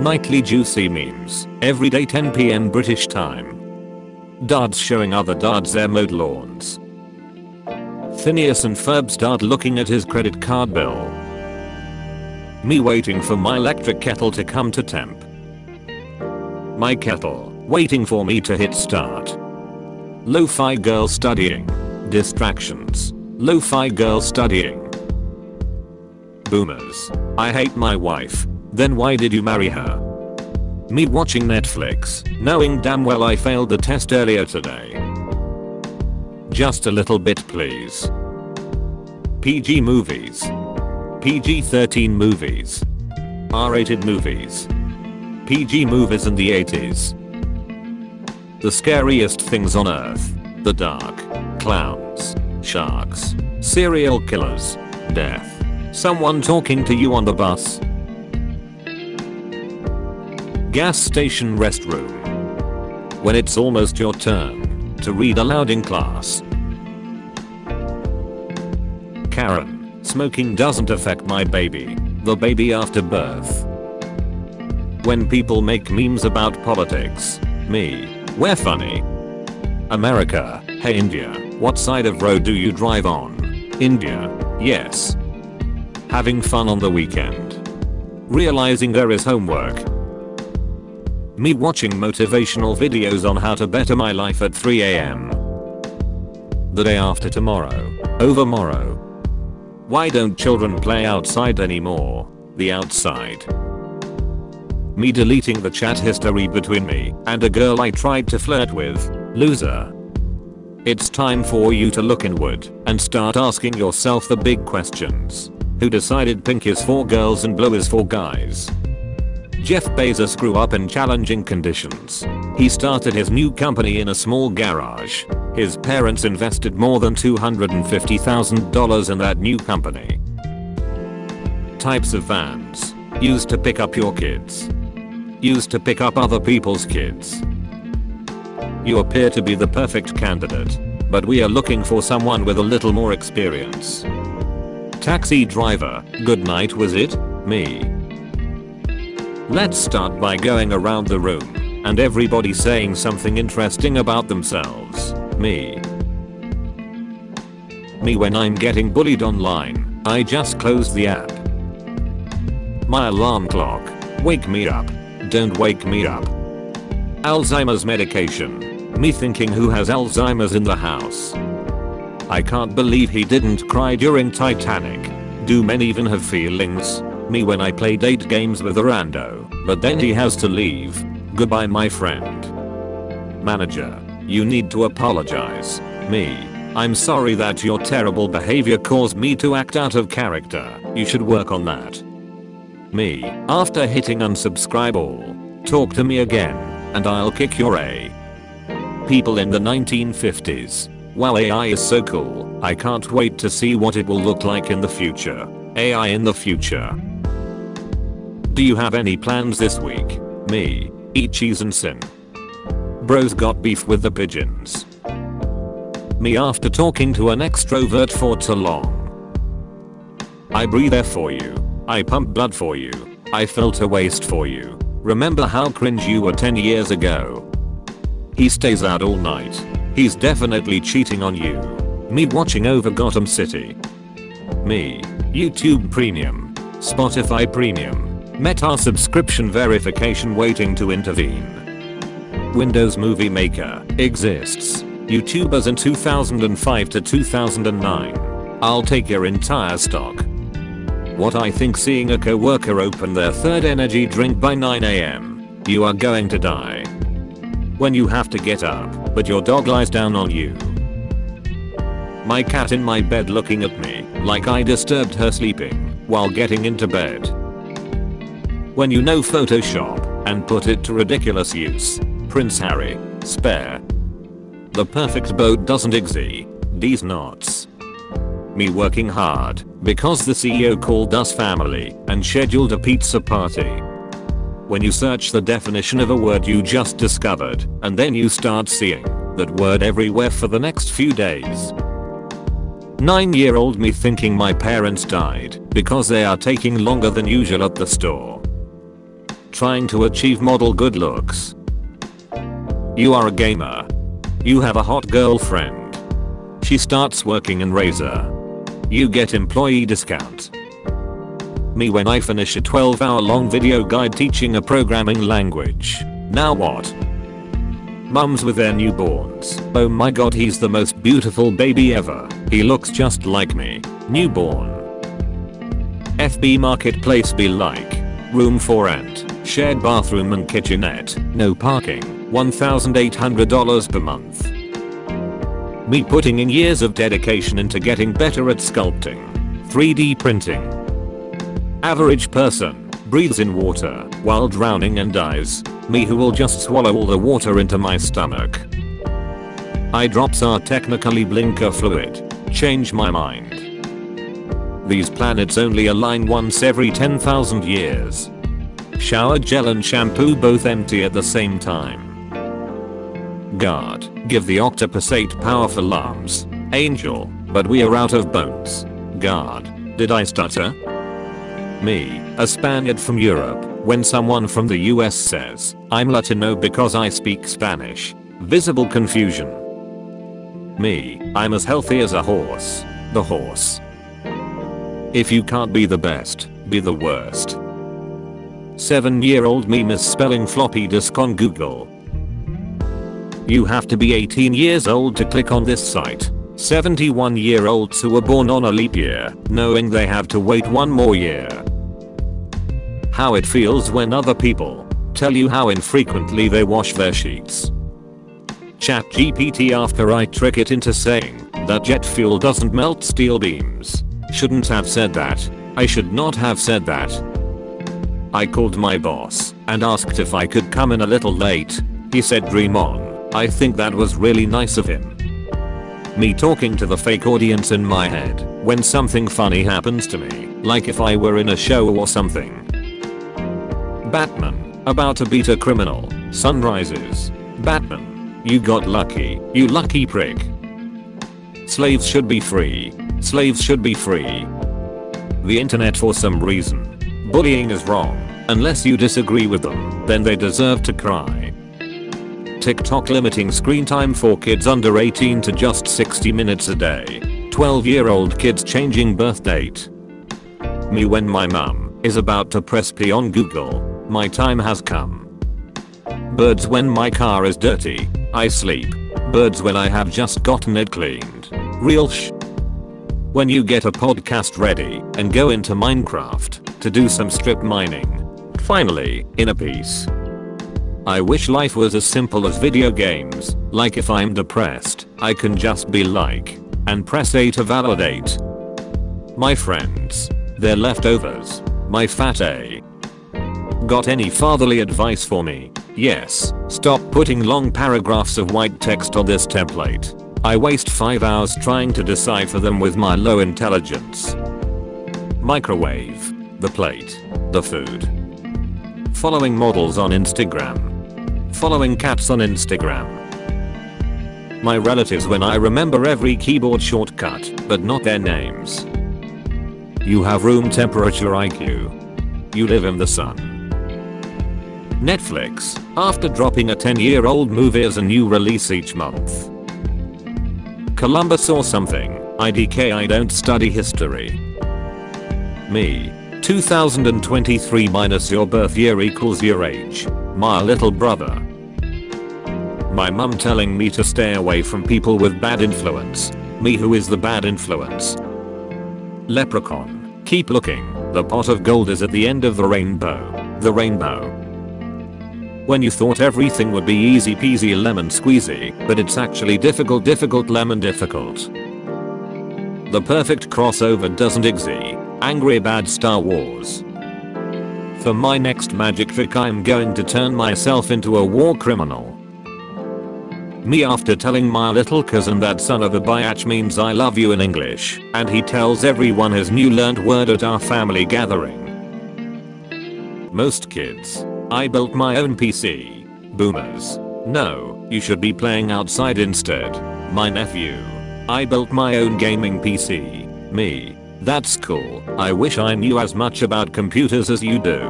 Nightly juicy memes. Everyday 10 PM British time. Dads showing other dads their mowed lawns. Phineas and Ferb start looking at his credit card bill. Me waiting for my electric kettle to come to temp. My kettle waiting for me to hit start. Lo-fi girl studying. Distractions. Lo-fi girl studying. Boomers. I hate my wife. Then why did you marry her? Me watching Netflix, knowing damn well I failed the test earlier today. Just a little bit please. PG movies. PG-13 movies. R-rated movies. PG movies in the 80s. The scariest things on earth. The dark. Clowns. Sharks. Serial killers. Death. Someone talking to you on the bus. Gas station restroom. When it's almost your turn to read aloud in class. Karen. Smoking doesn't affect my baby. The baby after birth. When people make memes about politics. Me. We're funny. America. Hey India. What side of road do you drive on? India. Yes. Having fun on the weekend. Realizing there is homework. Me watching motivational videos on how to better my life at 3 AM. The day after tomorrow. Overmorrow. Why don't children play outside anymore? The outside. Me deleting the chat history between me and a girl I tried to flirt with. Loser. It's time for you to look inward and start asking yourself the big questions. Who decided pink is for girls and blue is for guys? Jeff Bezos grew up in challenging conditions. He started his new company in a small garage. His parents invested more than $250,000 in that new company. Types of vans. Used to pick up your kids. Used to pick up other people's kids. You appear to be the perfect candidate, but we are looking for someone with a little more experience. Taxi driver. Good night was it? Me. Let's start by going around the room and everybody saying something interesting about themselves. Me. Me when I'm getting bullied online, I just close the app. My alarm clock. Wake me up. Don't wake me up. Alzheimer's medication. Me thinking who has Alzheimer's in the house. I can't believe he didn't cry during Titanic. Do men even have feelings? Me when I play date games with a rando, but then he has to leave. Goodbye my friend. Manager. You need to apologize. Me. I'm sorry that your terrible behavior caused me to act out of character. You should work on that. Me. After hitting unsubscribe all. Talk to me again, and I'll kick your A. People in the 1950s. Wow, AI is so cool. I can't wait to see what it will look like in the future. AI in the future. Do you have any plans this week? Me. Eat cheese and sin. Bros got beef with the pigeons. Me after talking to an extrovert for too long. I breathe air for you. I pump blood for you. I filter waste for you. Remember how cringe you were 10 years ago? He stays out all night. He's definitely cheating on you. Me watching over Gotham City. Me. YouTube Premium. Spotify Premium. Meta subscription verification waiting to intervene. Windows Movie Maker exists. YouTubers in 2005 to 2009. I'll take your entire stock. What I think seeing a coworker open their third energy drink by 9 AM. You are going to die. When you have to get up, but your dog lies down on you. My cat in my bed looking at me like I disturbed her sleeping while getting into bed. When you know Photoshop and put it to ridiculous use. Prince Harry. Spare. The perfect boat doesn't exist. These knots. Me working hard because the CEO called us family and scheduled a pizza party. When you search the definition of a word you just discovered and then you start seeing that word everywhere for the next few days. 9-year-old me thinking my parents died because they are taking longer than usual at the store. trying to achieve model good looks. You are a gamer. You have a hot girlfriend. She starts working in Razer. You get employee discount. Me when I finish a 12-hour-long video guide teaching a programming language. Now what? Mums with their newborns. Oh my god, he's the most beautiful baby ever. He looks just like me. Newborn. FB Marketplace be like. Room for rent. Shared bathroom and kitchenette. No parking. $1,800 per month. Me putting in years of dedication into getting better at sculpting. 3D printing. Average person. Breathes in water while drowning and dies. Me who will just swallow all the water into my stomach. Eye drops are technically blinker fluid. Change my mind. These planets only align once every 10,000 years. Shower gel and shampoo both empty at the same time. God, give the octopus 8 powerful arms. Angel, but we are out of bones. God, did I stutter? Me, a Spaniard from Europe, when someone from the US says, I'm Latino because I speak Spanish. Visible confusion. Me, I'm as healthy as a horse. The horse. If you can't be the best, be the worst. 7-year-old me misspelling floppy disk on Google. You have to be 18 years old to click on this site. 71-year-olds who were born on a leap year, knowing they have to wait one more year. How it feels when other people tell you how infrequently they wash their sheets. ChatGPT after I trick it into saying that jet fuel doesn't melt steel beams. Shouldn't have said that. I should not have said that. I called my boss and asked if I could come in a little late. He said dream on. I think that was really nice of him. Me talking to the fake audience in my head when something funny happens to me, like if I were in a show or something. Batman, about to beat a criminal. Sun rises. Batman, you got lucky, you lucky prick. Slaves should be free. Slaves should be free. The internet for some reason. Bullying is wrong. Unless you disagree with them, then they deserve to cry. TikTok limiting screen time for kids under 18 to just 60 minutes a day. 12-year-old kids changing birth date. Me when my mum is about to press P on Google. My time has come. Birds when my car is dirty. I sleep. Birds when I have just gotten it cleaned. Real When you get a podcast ready and go into Minecraft to do some strip mining. Finally, inner peace. I wish life was as simple as video games, like if I'm depressed, I can just be like, and press A to validate. My friends, they're leftovers, my fat A. Got any fatherly advice for me? Yes, stop putting long paragraphs of white text on this template. I waste 5 hours trying to decipher them with my low intelligence. Microwave, the plate, the food. Following models on Instagram. Following cats on Instagram. My relatives when I remember every keyboard shortcut, but not their names. You have room temperature IQ. You live in the sun. Netflix, after dropping a 10-year-old movie as a new release each month. Columbus or something, IDK I don't study history. Me, 2023 minus your birth year equals your age, my little brother. My mum telling me to stay away from people with bad influence, me who is the bad influence. Leprechaun, keep looking, the pot of gold is at the end of the rainbow, the rainbow. When you thought everything would be easy peasy lemon squeezy, but it's actually difficult lemon difficult. The perfect crossover doesn't exist. Angry bad Star Wars. For my next magic trick I'm going to turn myself into a war criminal. Me after telling my little cousin that son of a biatch means I love you in English, and he tells everyone his new learned word at our family gathering. Most kids. I built my own PC. Boomers. No, you should be playing outside instead. My nephew. I built my own gaming PC. Me. That's cool. I wish I knew as much about computers as you do.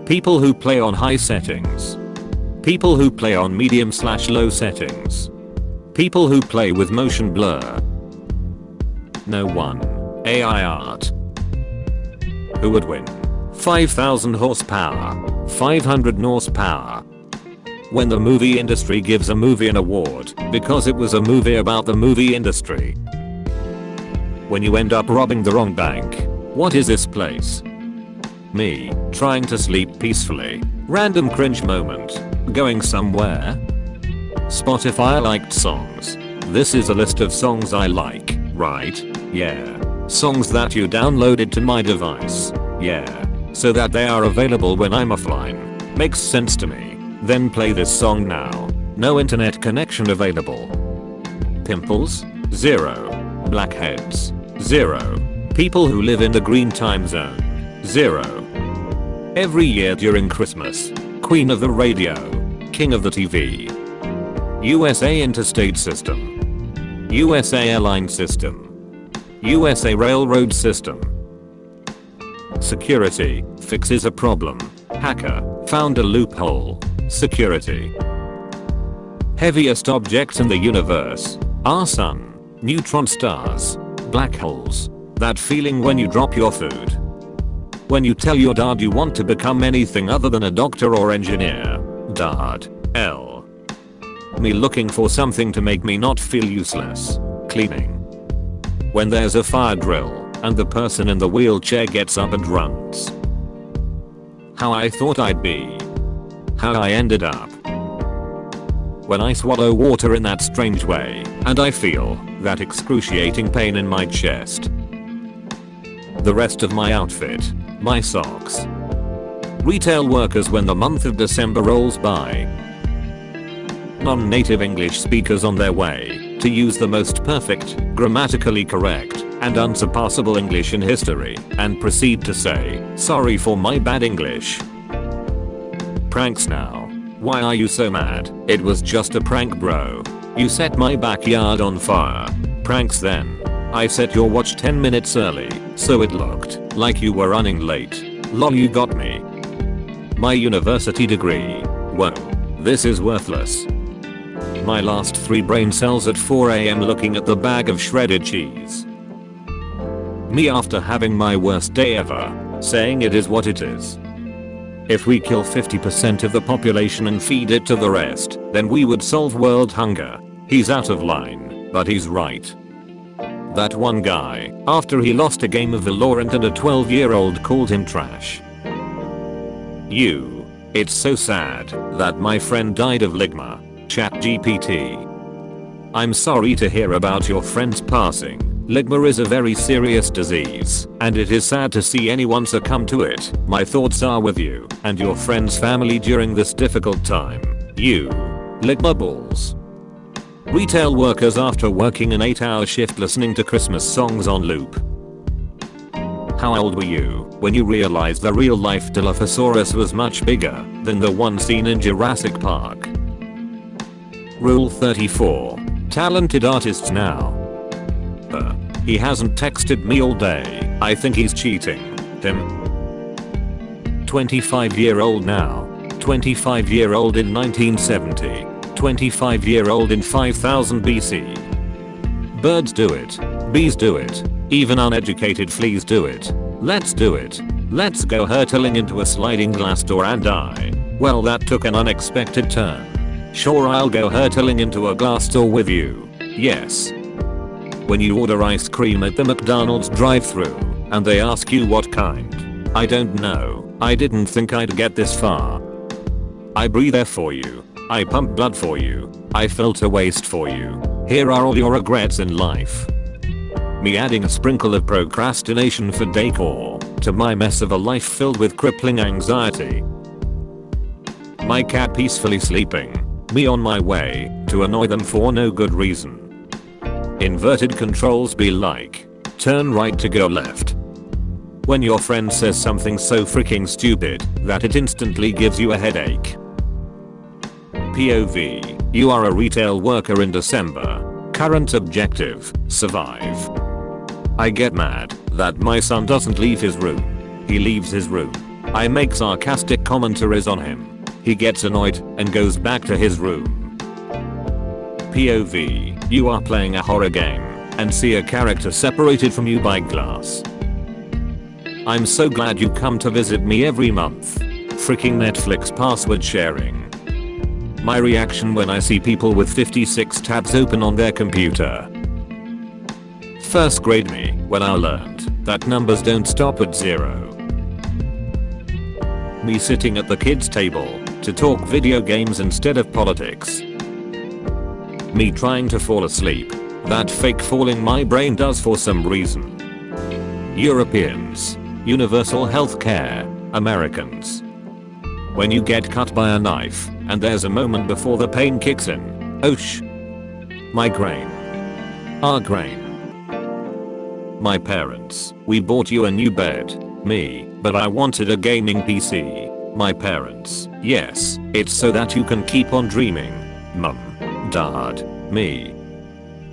People who play on high settings. People who play on medium/low settings. People who play with motion blur. No one. AI art. Who would win? 5,000 horsepower. 500 Norse power. When the movie industry gives a movie an award because it was a movie about the movie industry. When you end up robbing the wrong bank. What is this place? Me, trying to sleep peacefully. Random cringe moment. Going somewhere? Spotify liked songs. This is a list of songs I like, right? Yeah. Songs that you downloaded to my device. Yeah. So that they are available when I'm offline. Makes sense to me. Then play this song now. No internet connection available. Pimples? 0. Blackheads? 0. People who live in the green time zone? 0. Every year during Christmas. Queen of the radio. King of the TV. USA Interstate System. USA Airline System. USA Railroad System. Security. Fixes a problem. Hacker. Found a loophole. Security. Heaviest objects in the universe. Our sun. Neutron stars. Black holes. That feeling when you drop your food. When you tell your dad you want to become anything other than a doctor or engineer. Dad. L. Me looking for something to make me not feel useless. Cleaning. When there's a fire drill and the person in the wheelchair gets up and runs. How I thought I'd be. How I ended up. When I swallow water in that strange way and I feel that excruciating pain in my chest. The rest of my outfit. My socks. Retail workers when the month of December rolls by. Non-native English speakers on their way to use the most perfect, grammatically correct, and unsurpassable English in history and proceed to say, sorry for my bad English. Pranks now. Why are you so mad? It was just a prank, bro. You set my backyard on fire. Pranks then. I set your watch 10 minutes early, so it looked like you were running late. Lol, you got me. My university degree. Whoa. This is worthless. My last 3 brain cells at 4 AM looking at the bag of shredded cheese. Me after having my worst day ever, saying it is what it is. If we kill 50% of the population and feed it to the rest, then we would solve world hunger. He's out of line, but he's right. That one guy, after he lost a game of Valorant and a 12-year-old called him trash. It's so sad that my friend died of Ligma. ChatGPT. I'm sorry to hear about your friend's passing. Ligma is a very serious disease, and it is sad to see anyone succumb to it. My thoughts are with you and your friend's family during this difficult time. Ligma balls. Retail workers after working an 8-hour shift listening to Christmas songs on loop. How old were you when you realized the real-life Dilophosaurus was much bigger than the one seen in Jurassic Park? Rule 34. Talented artists now. He hasn't texted me all day. I think he's cheating. Him. 25-year-old now. 25-year-old in 1970. 25-year-old in 5000 BC. Birds do it. Bees do it. Even uneducated fleas do it. Let's do it. Let's go hurtling into a sliding glass door and die. Well, that took an unexpected turn. Sure, I'll go hurtling into a glass door with you. Yes. When you order ice cream at the McDonald's drive-thru and they ask you what kind. I don't know. I didn't think I'd get this far. I breathe air for you. I pump blood for you. I filter waste for you. Here are all your regrets in life. Me adding a sprinkle of procrastination for decor to my mess of a life filled with crippling anxiety. My cat peacefully sleeping. Me on my way to annoy them for no good reason. Inverted controls be like, turn right to go left. When your friend says something so freaking stupid that it instantly gives you a headache. POV, you are a retail worker in December. Current objective, survive. I get mad that my son doesn't leave his room. He leaves his room I make sarcastic commentaries on him. He gets annoyed and goes back to his room. POV, you are playing a horror game and see a character separated from you by glass. I'm so glad you come to visit me every month. Freaking Netflix password sharing. My reaction when I see people with 56 tabs open on their computer. First grade me when I learned that numbers don't stop at 0. Me sitting at the kids table to talk video games instead of politics. Me trying to fall asleep. That fake falling my brain does for some reason. Europeans. Universal health care. Americans. When you get cut by a knife and there's a moment before the pain kicks in. Oh Migraine. Our grain. My parents. We bought you a new bed. Me. But I wanted a gaming PC. My parents. Yes. It's so that you can keep on dreaming. Mum. Dad. Me.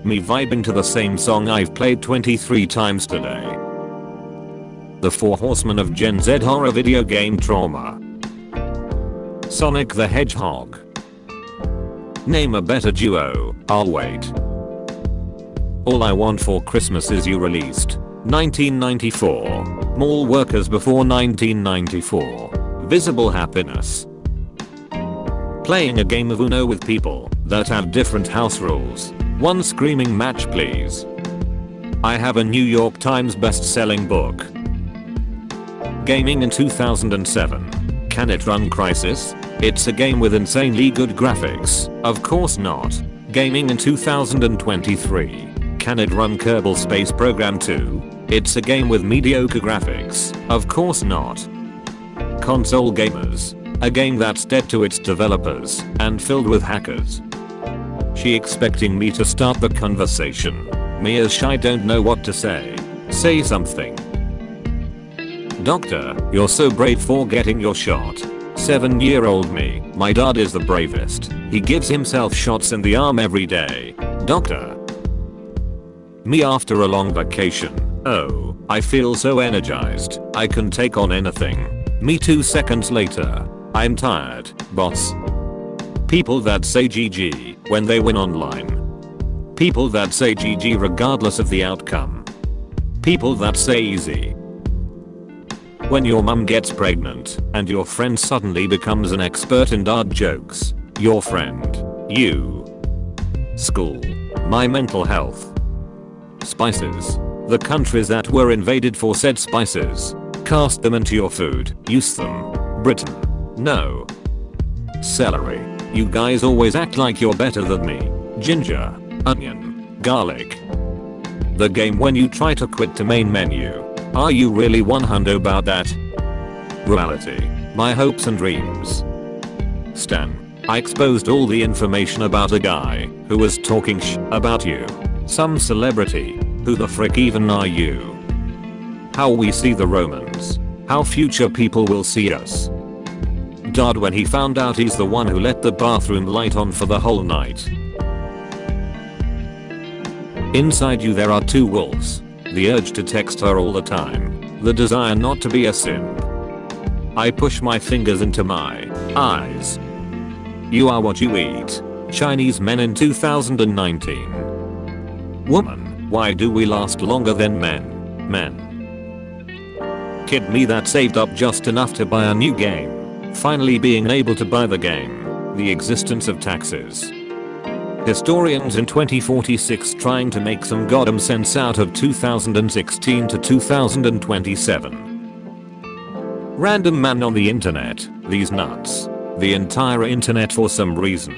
Me vibing to the same song I've played 23 times today. The 4 Horsemen of Gen Z horror video game trauma. Sonic the Hedgehog. Name a better duo. I'll wait. All I Want for Christmas Is You released. 1994. Mall Workers before 1994. Visible Happiness. Playing a game of Uno with people that have different house rules. One screaming match please. I have a New York Times best-selling book. Gaming in 2007. Can it run Crysis? It's a game with insanely good graphics. Of course not. Gaming in 2023. Can it run Kerbal Space Program 2? It's a game with mediocre graphics. Of course not. Console Gamers. A game that's dead to its developers and filled with hackers. She expecting me to start the conversation. Me as shy don't know what to say. Say something. Doctor, you're so brave for getting your shot. 7-year-old me. My dad is the bravest. He gives himself shots in the arm every day. Doctor. Me after a long vacation. Oh, I feel so energized. I can take on anything. Me 2 seconds later. I'm tired, boss. People that say GG when they win online. People that say GG regardless of the outcome. People that say easy. When your mum gets pregnant and your friend suddenly becomes an expert in dad jokes. Your friend. You. School. My mental health. Spices. The countries that were invaded for said spices. Cast them into your food. Use them. Britain. No. Celery. You guys always act like you're better than me. Ginger. Onion. Garlic. The game when you try to quit the main menu. Are you really 100 about that? Reality. My hopes and dreams. Stan. I exposed all the information about a guy who was talking about you. Some celebrity. Who the frick even are you? How we see the Romans. How future people will see us. Dad when he found out he's the one who let the bathroom light on for the whole night. Inside you there are 2 wolves. The urge to text her all the time. The desire not to be a simp. I push my fingers into my eyes. You are what you eat. Chinese men in 2019. Woman, why do we last longer than men? Men. Kid me that saved up just enough to buy a new game. Finally being able to buy the game. The existence of taxes. Historians in 2046 trying to make some goddamn sense out of 2016 to 2027. Random man on the internet, these nuts. The entire internet for some reason.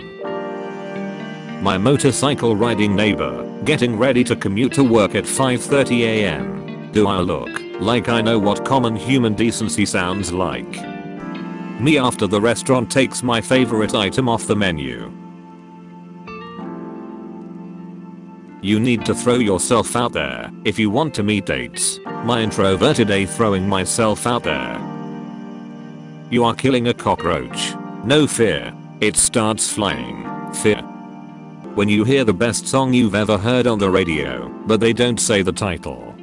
My motorcycle riding neighbor, getting ready to commute to work at 5:30 AM. Do I look like I know what common human decency sounds like? Me after the restaurant takes my favorite item off the menu. You need to throw yourself out there if you want to meet dates. My introverted A throwing myself out there. You are killing a cockroach. No fear. It starts flying. Fear. When you hear the best song you've ever heard on the radio, but they don't say the title.